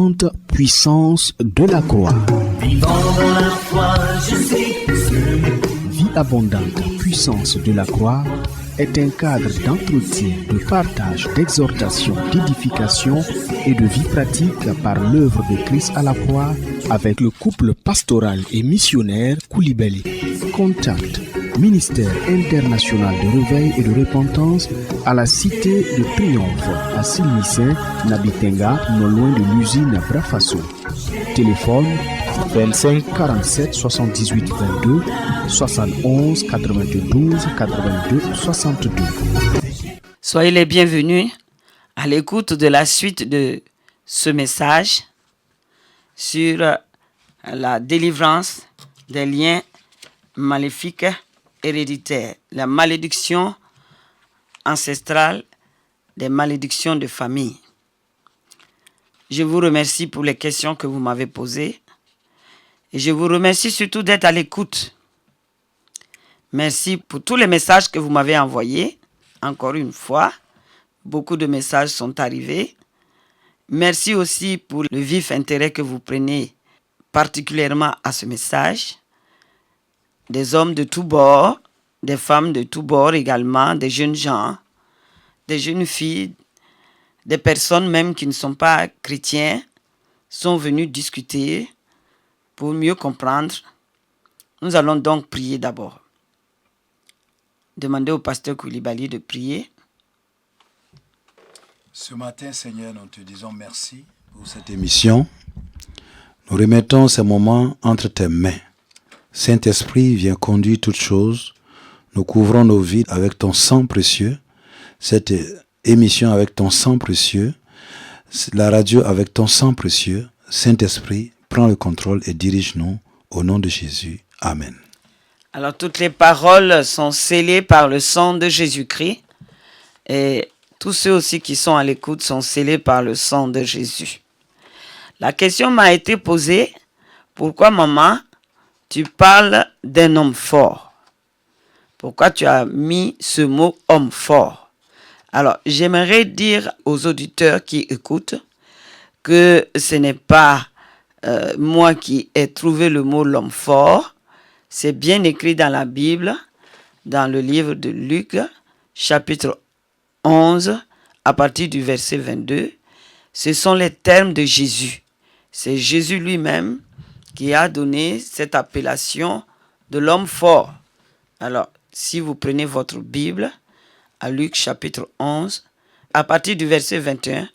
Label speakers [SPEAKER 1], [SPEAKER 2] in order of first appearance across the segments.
[SPEAKER 1] abondante puissance de la croix.
[SPEAKER 2] Vivant dans la foi, je sais
[SPEAKER 1] Vie abondante puissance de la croix est un cadre d'entretien, de partage, d'exhortation, d'édification et de vie pratique par l'œuvre de Christ à la croix avec le couple pastoral et missionnaire Koulibaly. Contact Ministère international de réveil et de repentance à la cité de Triomphe à Silmicin, Nabitenga, non loin de l'usine Brafasso. Téléphone 25 47 78 22 71 92 82 62.
[SPEAKER 3] Soyez les bienvenus à l'écoute de la suite de ce message sur la délivrance des liens maléfiques héréditaires, la malédiction ancestrale, des malédictions de famille. Je vous remercie pour les questions que vous m'avez posées et je vous remercie surtout d'être à l'écoute. Merci pour tous les messages que vous m'avez envoyés. Encore une fois, beaucoup de messages sont arrivés. Merci aussi pour le vif intérêt que vous prenez particulièrement à ce message. Des hommes de tous bords, des femmes de tous bords également, des jeunes gens, des jeunes filles, des personnes même qui ne sont pas chrétiens sont venus discuter pour mieux comprendre. Nous allons donc prier d'abord. Demandez au pasteur Koulibaly de prier.
[SPEAKER 4] Ce matin, Seigneur, nous te disons merci pour cette émission. Nous remettons ces moments entre tes mains. Saint-Esprit, viens conduire toutes choses. Nous couvrons nos vies avec ton sang précieux. Cette émission avec ton sang précieux. La radio avec ton sang précieux. Saint-Esprit, prends le contrôle et dirige-nous au nom de Jésus. Amen.
[SPEAKER 3] Alors, toutes les paroles sont scellées par le sang de Jésus-Christ. Et tous ceux aussi qui sont à l'écoute sont scellés par le sang de Jésus. La question m'a été posée, pourquoi maman, tu parles d'un homme fort? Pourquoi tu as mis ce mot homme fort? Alors, j'aimerais dire aux auditeurs qui écoutent que ce n'est pas moi qui ai trouvé le mot l'homme fort. C'est bien écrit dans la Bible, dans le livre de Luc, chapitre 11, à partir du verset 22. Ce sont les termes de Jésus. C'est Jésus lui-même qui a donné cette appellation de l'homme fort. Alors, si vous prenez votre Bible, à Luc chapitre 11, à partir du verset 21,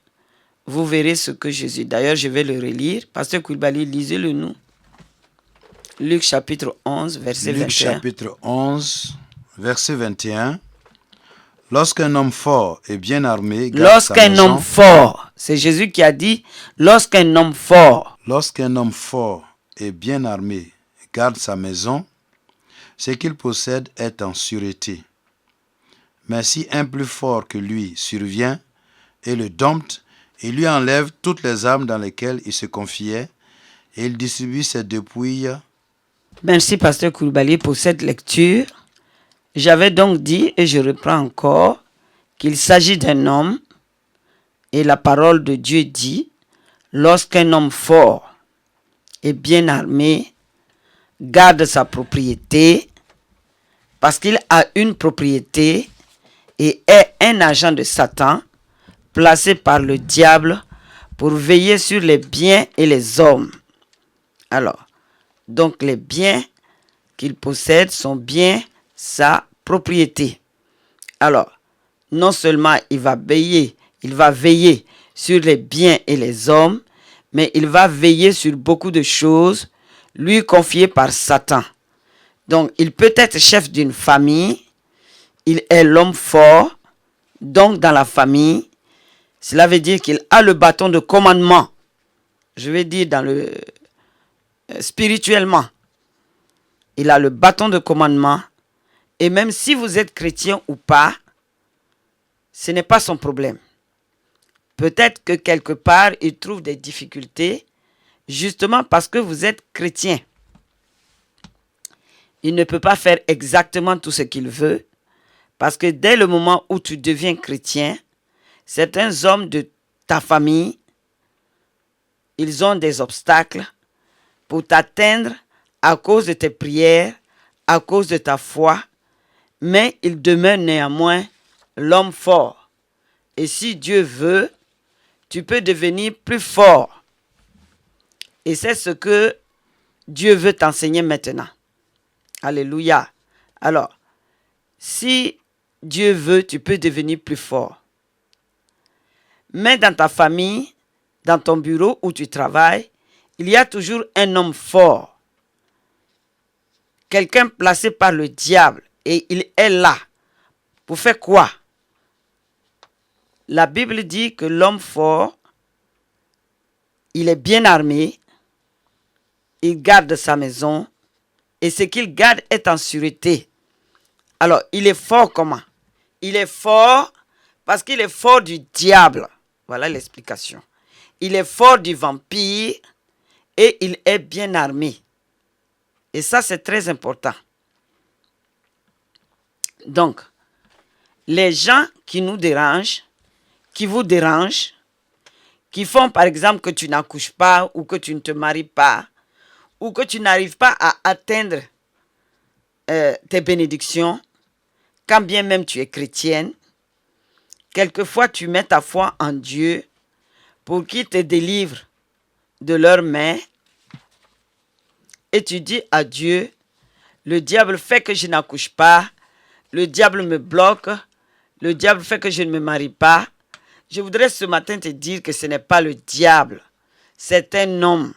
[SPEAKER 3] vous verrez ce que Jésus... D'ailleurs, je vais le relire. Pasteur Koulibaly, lisez-le nous. Luc chapitre 11, verset 21.
[SPEAKER 4] Luc chapitre 11, verset 21. Lorsqu'un homme fort et bien armé garde sa maison...
[SPEAKER 3] Lorsqu'un homme fort, c'est Jésus qui a dit, lorsqu'un homme fort...
[SPEAKER 4] Lorsqu'un homme fort et bien armé garde sa maison, ce qu'il possède est en sûreté. Mais si un plus fort que lui survient et le dompte, il lui enlève toutes les armes dans lesquelles il se confiait et il distribue ses dépouilles.
[SPEAKER 3] Merci, pasteur Koulibaly, pour cette lecture. J'avais donc dit, et je reprends encore, qu'il s'agit d'un homme, et la parole de Dieu dit, lorsqu'un homme fort et bien armé garde sa propriété, parce qu'il a une propriété et est un agent de Satan, placé par le diable pour veiller sur les biens et les hommes. Alors, donc les biens qu'il possède sont bien sa propriété. Alors, non seulement il va veiller sur les biens et les hommes, mais il va veiller sur beaucoup de choses lui confiées par Satan. Donc, il peut être chef d'une famille, il est l'homme fort, donc dans la famille, cela veut dire qu'il a le bâton de commandement. Je vais dire spirituellement. Il a le bâton de commandement. Et même si vous êtes chrétien ou pas, ce n'est pas son problème. Peut-être que quelque part, il trouve des difficultés, justement parce que vous êtes chrétien. Il ne peut pas faire exactement tout ce qu'il veut, parce que dès le moment où tu deviens chrétien, certains hommes de ta famille ils ont des obstacles pour t'atteindre à cause de tes prières, à cause de ta foi, mais il demeure néanmoins l'homme fort. Et si Dieu veut, tu peux devenir plus fort. Et c'est ce que Dieu veut t'enseigner maintenant. Alléluia. Alors, si Dieu veut, tu peux devenir plus fort. Mais dans ta famille, dans ton bureau où tu travailles, il y a toujours un homme fort. Quelqu'un placé par le diable. Et il est là. Pour faire quoi? La Bible dit que l'homme fort, il est bien armé, il garde sa maison, et ce qu'il garde est en sûreté. Alors, il est fort comment? Il est fort parce qu'il est fort du diable. Voilà l'explication. Il est fort du vampire et il est bien armé. Et ça, c'est très important. Donc, les gens qui nous dérangent, qui vous dérangent, qui font par exemple que tu n'accouches pas ou que tu ne te maries pas ou que tu n'arrives pas à atteindre tes bénédictions, quand bien même tu es chrétienne, quelquefois tu mets ta foi en Dieu pour qu'il te délivre de leurs mains et tu dis à Dieu, le diable fait que je n'accouche pas, le diable me bloque, le diable fait que je ne me marie pas. Je voudrais ce matin te dire que ce n'est pas le diable, c'est un homme.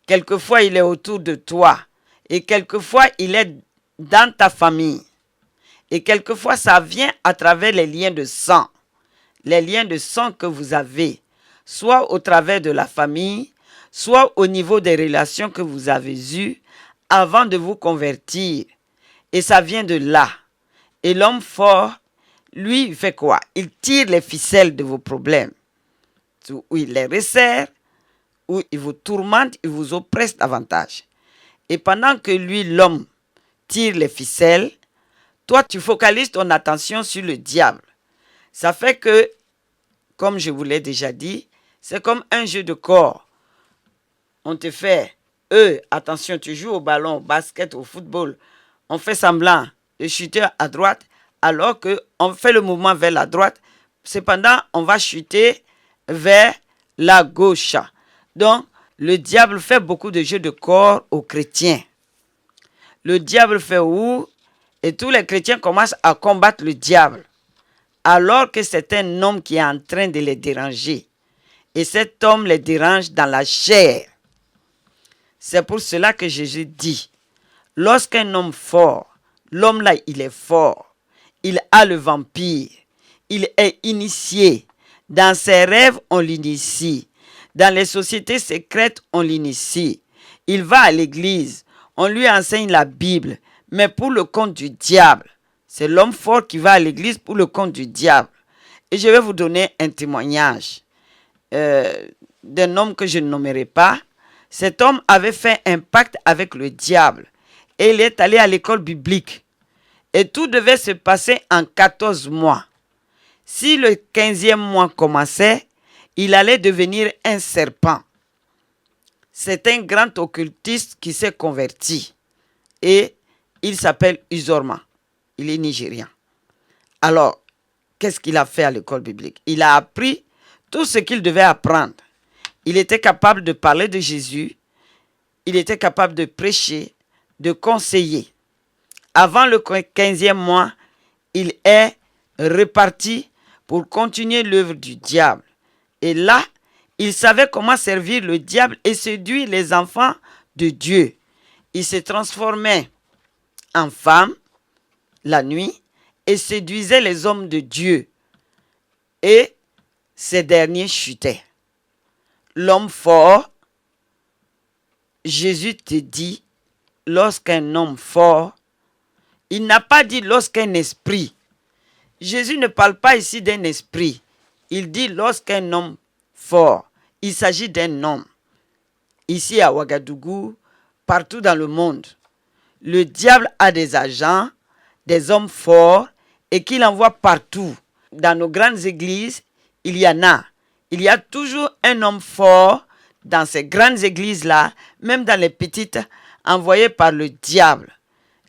[SPEAKER 3] Quelquefois il est autour de toi et quelquefois il est dans ta famille. Et quelquefois ça vient à travers les liens de sang. Les liens de sang que vous avez, soit au travers de la famille, soit au niveau des relations que vous avez eues avant de vous convertir. Et ça vient de là. Et l'homme fort, lui, il fait quoi? Il tire les ficelles de vos problèmes. Ou il les resserre, ou il vous tourmente, il vous oppresse davantage. Et pendant que lui, l'homme, tire les ficelles, toi, tu focalises ton attention sur le diable. Ça fait que, comme je vous l'ai déjà dit, c'est comme un jeu de corps. On te fait, attention, tu joues au ballon, au basket, au football. On fait semblant de chuter à droite, alors qu'on fait le mouvement vers la droite. Cependant, on va chuter vers la gauche. Donc, le diable fait beaucoup de jeux de corps aux chrétiens. Le diable fait où? Et tous les chrétiens commencent à combattre le diable. Alors que c'est un homme qui est en train de les déranger. Et cet homme les dérange dans la chair. C'est pour cela que Jésus dit, lorsqu'un homme fort, l'homme là, il est fort. Il a le vampire. Il est initié. Dans ses rêves, on l'initie. Dans les sociétés secrètes, on l'initie. Il va à l'église. On lui enseigne la Bible. Mais pour le compte du diable. C'est l'homme fort qui va à l'église pour le compte du diable. Et je vais vous donner un témoignage d'un homme que je ne nommerai pas. Cet homme avait fait un pacte avec le diable. Et il est allé à l'école biblique. Et tout devait se passer en 14 mois. Si le 15e mois commençait, il allait devenir un serpent. C'est un grand occultiste qui s'est converti. Et il s'appelle Uzorma. Il est nigérian. Alors, qu'est-ce qu'il a fait à l'école biblique? Il a appris tout ce qu'il devait apprendre. Il était capable de parler de Jésus. Il était capable de prêcher, de conseiller. Avant le 15e mois, il est reparti pour continuer l'œuvre du diable. Et là, il savait comment servir le diable et séduire les enfants de Dieu. Il se transformait en femme la nuit et séduisait les hommes de Dieu. Et ces derniers chutaient. L'homme fort, Jésus te dit, lorsqu'un homme fort, il n'a pas dit lorsqu'un esprit. Jésus ne parle pas ici d'un esprit. Il dit lorsqu'un homme fort. Il s'agit d'un homme. Ici à Ouagadougou, partout dans le monde, le diable a des agents, des hommes forts et qu'il envoie partout. Dans nos grandes églises, il y en a. Il y a toujours un homme fort dans ces grandes églises-là, même dans les petites, envoyées par le diable.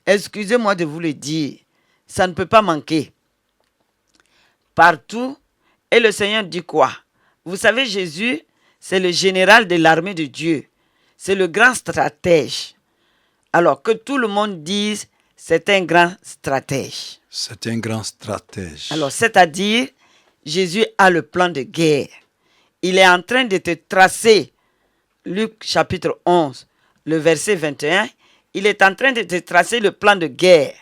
[SPEAKER 3] Excusez-moi de vous le dire, ça ne peut pas manquer. Partout, et le Seigneur dit quoi? Vous savez, Jésus, c'est le général de l'armée de Dieu. C'est le grand stratège. Alors que tout le monde dise, c'est un grand stratège.
[SPEAKER 4] C'est un grand stratège.
[SPEAKER 3] Alors, c'est-à-dire, Jésus a le plan de guerre. Il est en train de te tracer, Luc chapitre 11, le verset 21, il est en train de te tracer le plan de guerre.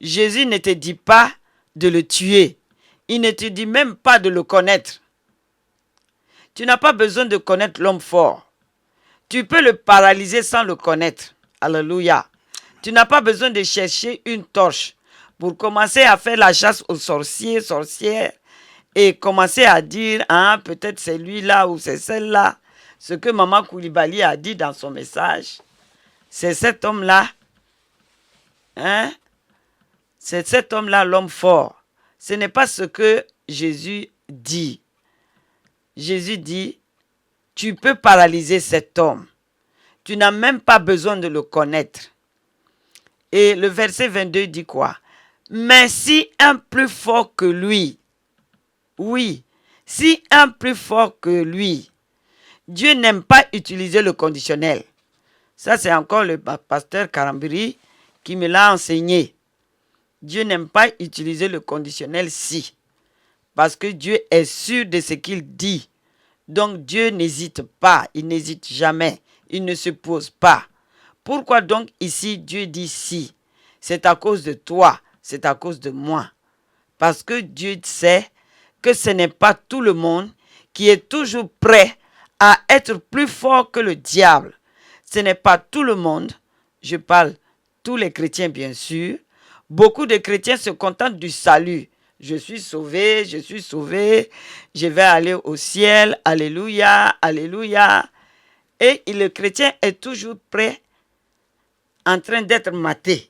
[SPEAKER 3] Jésus ne te dit pas de le tuer. Il ne te dit même pas de le connaître. Tu n'as pas besoin de connaître l'homme fort. Tu peux le paralyser sans le connaître. Alléluia. Tu n'as pas besoin de chercher une torche pour commencer à faire la chasse aux sorciers, sorcières, et commencer à dire, ah, peut-être c'est lui-là ou c'est celle-là. Ce que Maman Koulibaly a dit dans son message, c'est cet homme-là, hein? C'est cet homme-là, l'homme fort. Ce n'est pas ce que Jésus dit. Jésus dit, tu peux paralyser cet homme. Tu n'as même pas besoin de le connaître. Et le verset 22 dit quoi? Mais si un plus fort que lui, oui, si un plus fort que lui, Dieu n'aime pas utiliser le conditionnel. Ça, c'est encore le pasteur Karambiri qui me l'a enseigné. Dieu n'aime pas utiliser le conditionnel si. Parce que Dieu est sûr de ce qu'il dit. Donc Dieu n'hésite pas, il n'hésite jamais, il ne se pose pas. Pourquoi donc ici Dieu dit si? C'est à cause de toi, c'est à cause de moi. Parce que Dieu sait que ce n'est pas tout le monde qui est toujours prêt à être plus fort que le diable. Ce n'est pas tout le monde, je parle tous les chrétiens bien sûr. Beaucoup de chrétiens se contentent du salut. Je suis sauvé, je vais aller au ciel, alléluia, alléluia. Et le chrétien est toujours prêt, en train d'être maté.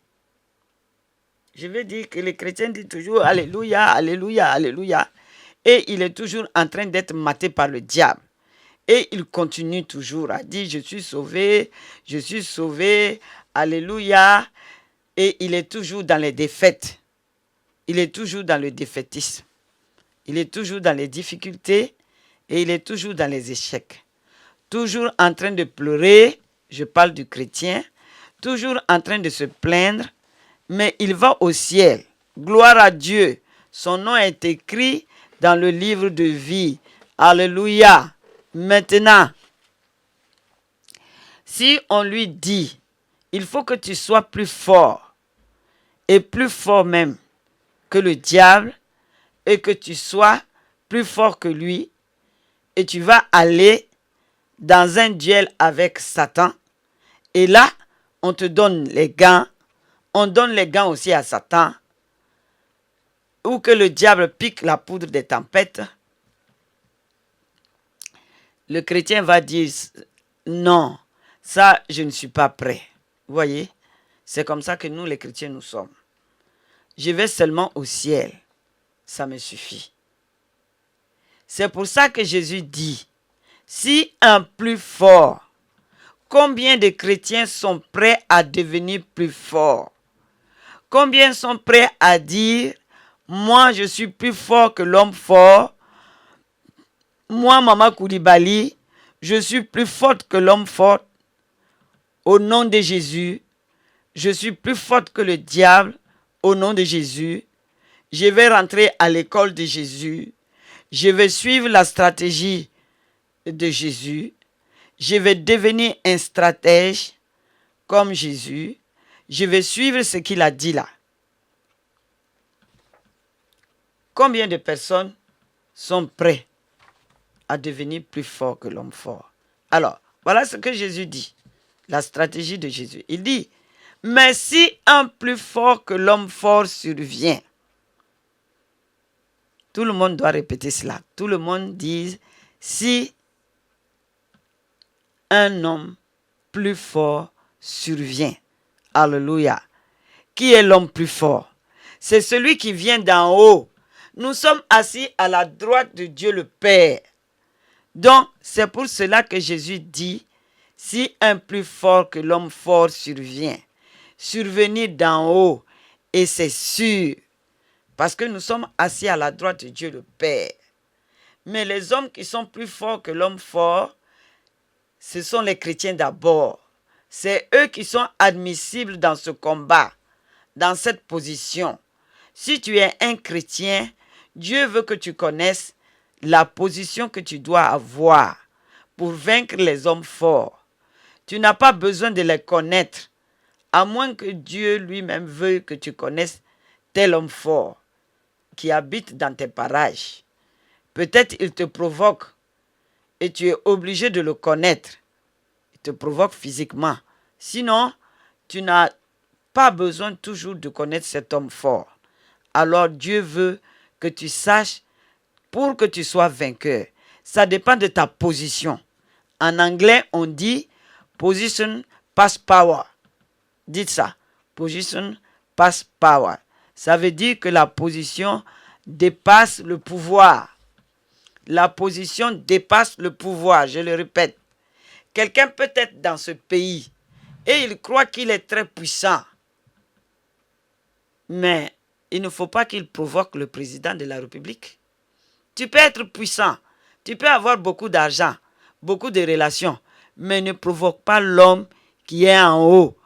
[SPEAKER 3] Je veux dire que le chrétien dit toujours alléluia, alléluia, alléluia. Et il est toujours en train d'être maté par le diable. Et il continue toujours à dire je suis sauvé, alléluia. Et il est toujours dans les défaites. Il est toujours dans le défaitisme. Il est toujours dans les difficultés et il est toujours dans les échecs. Toujours en train de pleurer, je parle du chrétien, toujours en train de se plaindre, mais il va au ciel. Gloire à Dieu. Son nom est écrit dans le livre de vie. Alléluia. Maintenant, si on lui dit, il faut que tu sois plus fort, et plus fort même que le diable, et que tu sois plus fort que lui, et tu vas aller dans un duel avec Satan, et là, on te donne les gants, on donne les gants aussi à Satan, ou que le diable pique la poudre des tempêtes, le chrétien va dire, non, ça, je ne suis pas prêt. Vous voyez, c'est comme ça que nous, les chrétiens, nous sommes. Je vais seulement au ciel. Ça me suffit. C'est pour ça que Jésus dit, si un plus fort, combien de chrétiens sont prêts à devenir plus forts? Combien sont prêts à dire, moi je suis plus fort que l'homme fort? Moi, Maman Koulibaly, je suis plus forte que l'homme fort. Au nom de Jésus, je suis plus forte que le diable. Au nom de Jésus, je vais rentrer à l'école de Jésus. Je vais suivre la stratégie de Jésus. Je vais devenir un stratège comme Jésus. Je vais suivre ce qu'il a dit là. Combien de personnes sont prêtes à devenir plus forts que l'homme fort? Alors, voilà ce que Jésus dit. La stratégie de Jésus. Il dit, mais si un plus fort que l'homme fort survient, tout le monde doit répéter cela. Tout le monde dit, si un homme plus fort survient. Alléluia. Qui est l'homme plus fort? C'est celui qui vient d'en haut. Nous sommes assis à la droite de Dieu le Père. Donc, c'est pour cela que Jésus dit, si un plus fort que l'homme fort survient, survenir d'en haut, et c'est sûr, parce que nous sommes assis à la droite de Dieu le Père. Mais les hommes qui sont plus forts que l'homme fort, ce sont les chrétiens d'abord. C'est eux qui sont admissibles dans ce combat, dans cette position. Si tu es un chrétien, Dieu veut que tu connaisses la position que tu dois avoir pour vaincre les hommes forts. Tu n'as pas besoin de les connaître, à moins que Dieu lui-même veuille que tu connaisses tel homme fort qui habite dans tes parages. Peut-être il te provoque et tu es obligé de le connaître. Il te provoque physiquement. Sinon, tu n'as pas besoin toujours de connaître cet homme fort. Alors Dieu veut que tu saches pour que tu sois vainqueur. Ça dépend de ta position. En anglais, on dit position pass power. Dites ça. Position pass power. Ça veut dire que la position dépasse le pouvoir. La position dépasse le pouvoir, je le répète. Quelqu'un peut être dans ce pays et il croit qu'il est très puissant. Mais il ne faut pas qu'il provoque le président de la République. Tu peux être puissant, tu peux avoir beaucoup d'argent, beaucoup de relations, mais ne provoque pas l'homme qui est en haut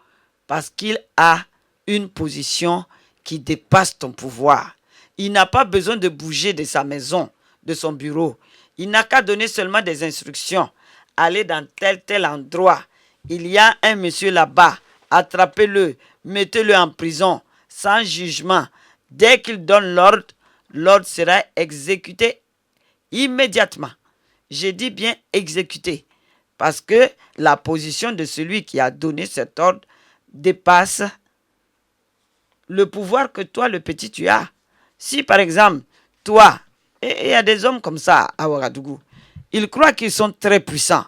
[SPEAKER 3] parce qu'il a une position qui dépasse ton pouvoir. Il n'a pas besoin de bouger de sa maison, de son bureau. Il n'a qu'à donner seulement des instructions. Allez dans tel endroit. Il y a un monsieur là-bas. Attrapez-le. Mettez-le en prison. Sans jugement. Dès qu'il donne l'ordre, l'ordre sera exécuté immédiatement. Je dis bien exécuté. Parce que la position de celui qui a donné cet ordre dépasse le pouvoir que toi, le petit, tu as. Si par exemple, toi, et il y a des hommes comme ça à Ouagadougou, ils croient qu'ils sont très puissants.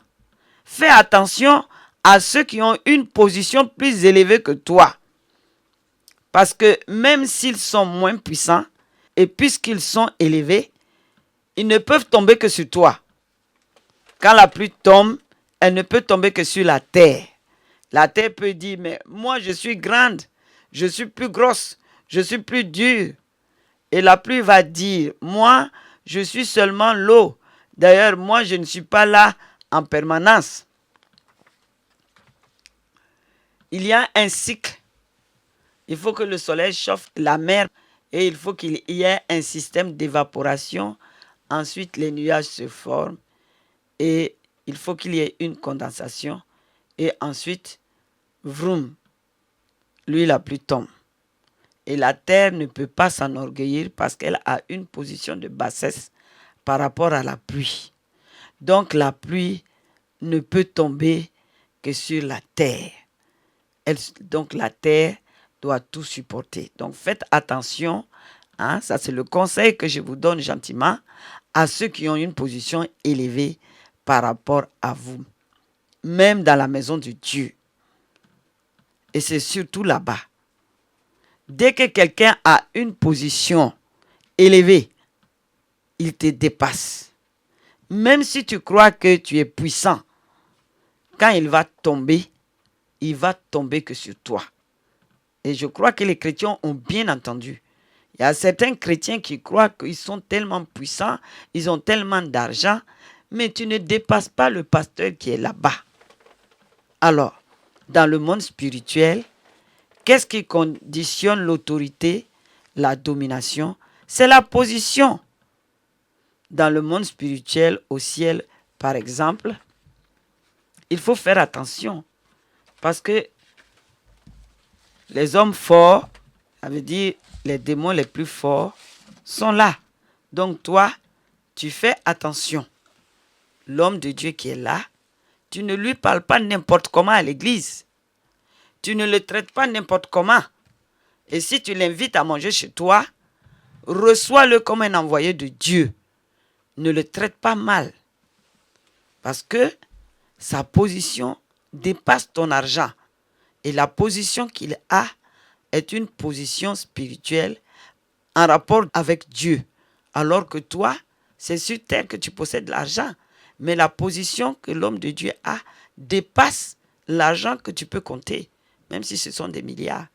[SPEAKER 3] Fais attention à ceux qui ont une position plus élevée que toi. Parce que même s'ils sont moins puissants, et puisqu'ils sont élevés, ils ne peuvent tomber que sur toi. Quand la pluie tombe, elle ne peut tomber que sur la terre. La terre peut dire, mais moi je suis grande, je suis plus grosse, je suis plus dure. Et la pluie va dire, moi, je suis seulement l'eau. D'ailleurs, moi, je ne suis pas là en permanence. Il y a un cycle. Il faut que le soleil chauffe la mer et il faut qu'il y ait un système d'évaporation. Ensuite, les nuages se forment et il faut qu'il y ait une condensation. Et ensuite, vroom, lui, la pluie tombe. Et la terre ne peut pas s'enorgueillir parce qu'elle a une position de bassesse par rapport à la pluie. Donc la pluie ne peut tomber que sur la terre. Donc la terre doit tout supporter. Donc faites attention, ça c'est le conseil que je vous donne gentiment à ceux qui ont une position élevée par rapport à vous. Même dans la maison de Dieu. Et c'est surtout là-bas. Dès que quelqu'un a une position élevée, il te dépasse. Même si tu crois que tu es puissant, quand il va tomber que sur toi. Et je crois que les chrétiens ont bien entendu. Il y a certains chrétiens qui croient qu'ils sont tellement puissants, ils ont tellement d'argent, mais tu ne dépasses pas le pasteur qui est là-bas. Alors, dans le monde spirituel, qu'est-ce qui conditionne l'autorité, la domination? C'est la position. Dans le monde spirituel, au ciel, par exemple, il faut faire attention. Parce que les hommes forts, ça veut dire les démons les plus forts, sont là. Donc toi, tu fais attention. L'homme de Dieu qui est là, tu ne lui parles pas n'importe comment à l'église. Tu ne le traites pas n'importe comment. Et si tu l'invites à manger chez toi, reçois-le comme un envoyé de Dieu. Ne le traite pas mal. Parce que sa position dépasse ton argent. Et la position qu'il a est une position spirituelle en rapport avec Dieu. Alors que toi, c'est sur terre que tu possèdes l'argent. Mais la position que l'homme de Dieu a dépasse l'argent que tu peux compter, même si ce sont des milliards.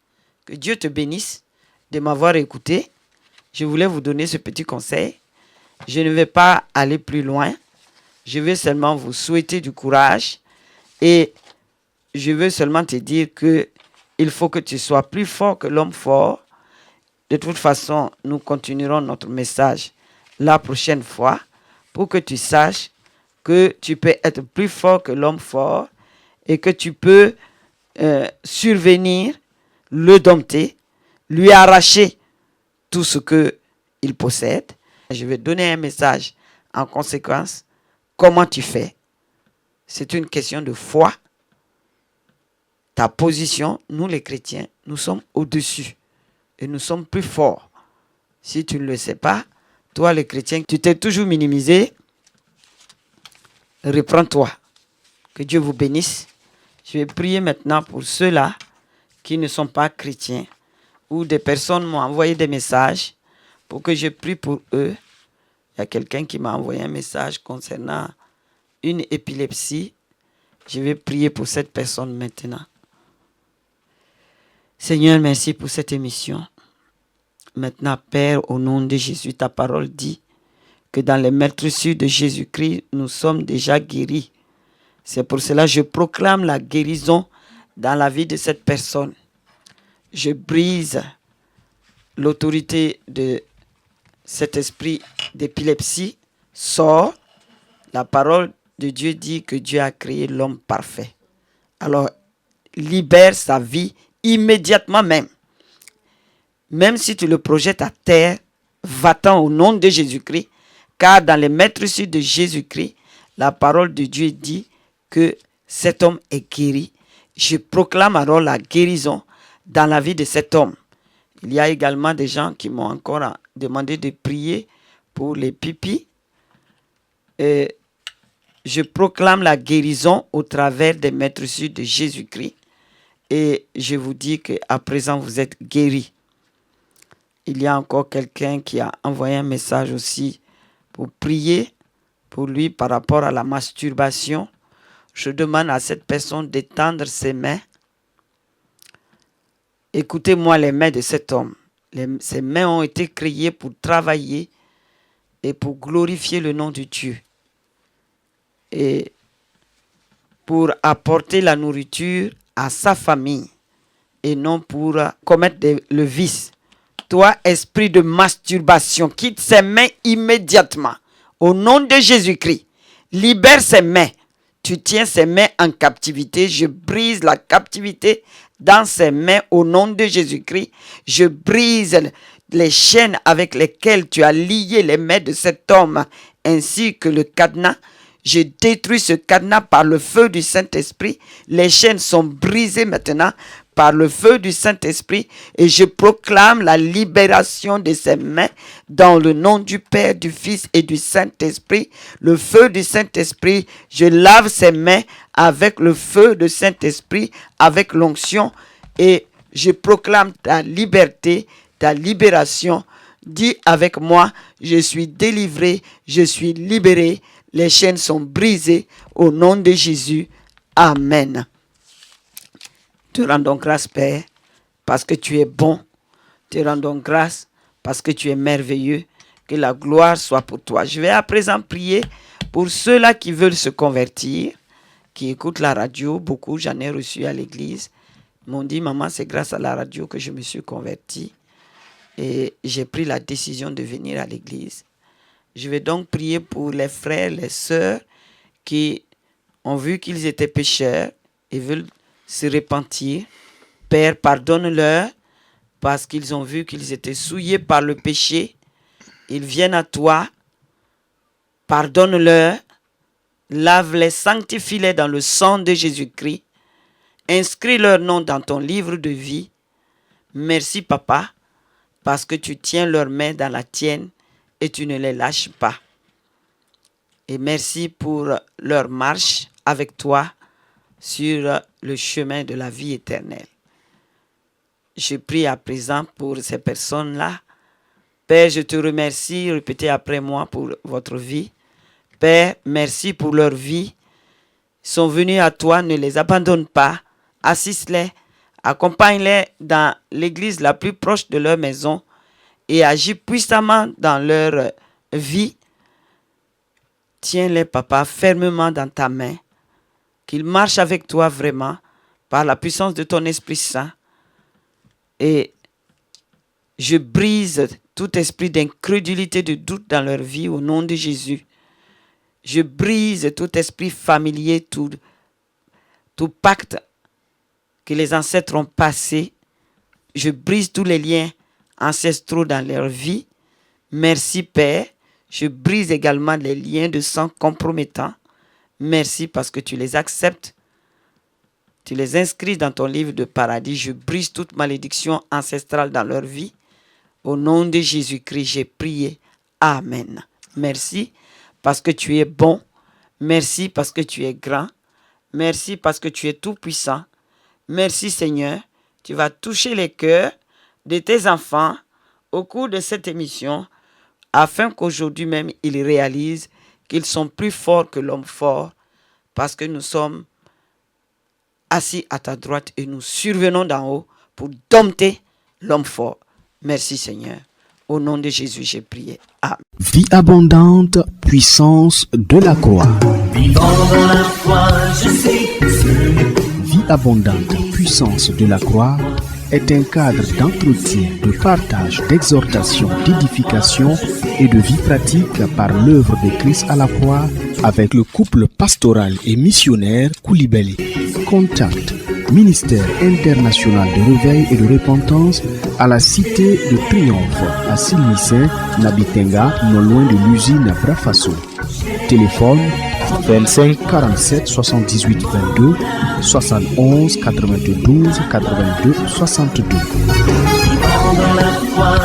[SPEAKER 3] Que Dieu te bénisse de m'avoir écouté. Je voulais vous donner ce petit conseil. Je ne vais pas aller plus loin. Je vais seulement vous souhaiter du courage et je veux seulement te dire que il faut que tu sois plus fort que l'homme fort. De toute façon, nous continuerons notre message la prochaine fois pour que tu saches que tu peux être plus fort que l'homme fort et que tu peux survenir, le dompter, lui arracher tout ce qu'il possède. Je vais donner un message en conséquence. Comment tu fais? C'est une question de foi. Ta position, nous les chrétiens, nous sommes au-dessus et nous sommes plus forts. Si tu ne le sais pas, toi les chrétiens, tu t'es toujours minimisé, reprends-toi. Que Dieu vous bénisse. Je vais prier maintenant pour ceux-là qui ne sont pas chrétiens ou des personnes m'ont envoyé des messages pour que je prie pour eux. Il y a quelqu'un qui m'a envoyé un message concernant une épilepsie. Je vais prier pour cette personne maintenant. Seigneur, merci pour cette émission. Maintenant, Père, au nom de Jésus, ta parole dit que dans les meurtrissures de Jésus-Christ, nous sommes déjà guéris. C'est pour cela que je proclame la guérison dans la vie de cette personne. Je brise l'autorité de cet esprit d'épilepsie. Sors. La parole de Dieu dit que Dieu a créé l'homme parfait. Alors, libère sa vie immédiatement même. Même si tu le projettes à terre, va-t'en au nom de Jésus-Christ, car dans les meurtrissures de Jésus-Christ, la parole de Dieu dit que cet homme est guéri. Je proclame alors la guérison dans la vie de cet homme. Il y a également des gens qui m'ont encore demandé de prier pour les pipis. Et je proclame la guérison au travers des meurtrissures de Jésus-Christ. Et je vous dis qu'à présent, vous êtes guéris. Il y a encore quelqu'un qui a envoyé un message aussi pour prier pour lui par rapport à la masturbation. Je demande à cette personne d'étendre ses mains. Écoutez-moi les mains de cet homme. Ses mains ont été créées pour travailler et pour glorifier le nom de Dieu. Et pour apporter la nourriture à sa famille et non pour commettre le vice. Toi, esprit de masturbation, quitte ses mains immédiatement. Au nom de Jésus-Christ, libère ses mains. Tu tiens ses mains en captivité. Je brise la captivité dans ses mains au nom de Jésus-Christ. Je brise les chaînes avec lesquelles tu as lié les mains de cet homme ainsi que le cadenas. Je détruis ce cadenas par le feu du Saint-Esprit. Les chaînes sont brisées maintenant par le feu du Saint-Esprit et je proclame la libération de ses mains dans le nom du Père, du Fils et du Saint-Esprit. Le feu du Saint-Esprit, je lave ses mains avec le feu du Saint-Esprit, avec l'onction et je proclame ta liberté, ta libération. Dis avec moi, je suis délivré, je suis libéré. Les chaînes sont brisées au nom de Jésus. Amen. Te rendons grâce, Père, parce que tu es bon. Te rendons grâce parce que tu es merveilleux. Que la gloire soit pour toi. Je vais à présent prier pour ceux-là qui veulent se convertir, qui écoutent la radio. Beaucoup, j'en ai reçu à l'église. Ils m'ont dit, maman, c'est grâce à la radio que je me suis converti. Et j'ai pris la décision de venir à l'église. Je vais donc prier pour les frères, les sœurs qui ont vu qu'ils étaient pécheurs et veulent se repentir. Père, pardonne-leur parce qu'ils ont vu qu'ils étaient souillés par le péché. Ils viennent à toi. Pardonne-leur. Lave-les, sanctifie-les dans le sang de Jésus-Christ. Inscris leur nom dans ton livre de vie. Merci, Papa, parce que tu tiens leurs mains dans la tienne et tu ne les lâches pas. Et merci pour leur marche avec toi sur le chemin de la vie éternelle. Je prie à présent pour ces personnes-là. Père, je te remercie, répétez après moi pour votre vie. Père, merci pour leur vie. Ils sont venus à toi, ne les abandonne pas. Assiste-les, accompagne-les dans l'église la plus proche de leur maison et agis puissamment dans leur vie. Tiens-les, papa, fermement dans ta main. Qu'ils marchent avec toi vraiment par la puissance de ton Esprit Saint. Et je brise tout esprit d'incrédulité, de doute dans leur vie au nom de Jésus. Je brise tout esprit familier, tout pacte que les ancêtres ont passé. Je brise tous les liens ancestraux dans leur vie. Merci Père. Je brise également les liens de sang compromettants. Merci parce que tu les acceptes. Tu les inscris dans ton livre de paradis. Je brise toute malédiction ancestrale dans leur vie. Au nom de Jésus-Christ, j'ai prié. Amen. Merci parce que tu es bon. Merci parce que tu es grand. Merci parce que tu es tout-puissant. Merci Seigneur. Tu vas toucher les cœurs de tes enfants au cours de cette émission afin qu'aujourd'hui même ils réalisent qu'ils sont plus forts que l'homme fort parce que nous sommes assis à ta droite et nous survenons d'en haut pour dompter l'homme fort. Merci Seigneur. Au nom de Jésus, j'ai prié. Amen.
[SPEAKER 1] Vie abondante, puissance de la croix.
[SPEAKER 2] Vivant dans la foi, je suis seul.
[SPEAKER 1] Vie abondante, puissance de la croix est un cadre d'entretien, de partage, d'exhortation, d'édification et de vie pratique par l'œuvre de Christ à la croix avec le couple pastoral et missionnaire Koulibaly. Contact Ministère international de réveil et de repentance à la cité de Triomphe à Silmicin, Nabitenga, non loin de l'usine Brafasso. Téléphone 25 47 78 22 71 92 82 62.
[SPEAKER 2] Vivant dans la foi,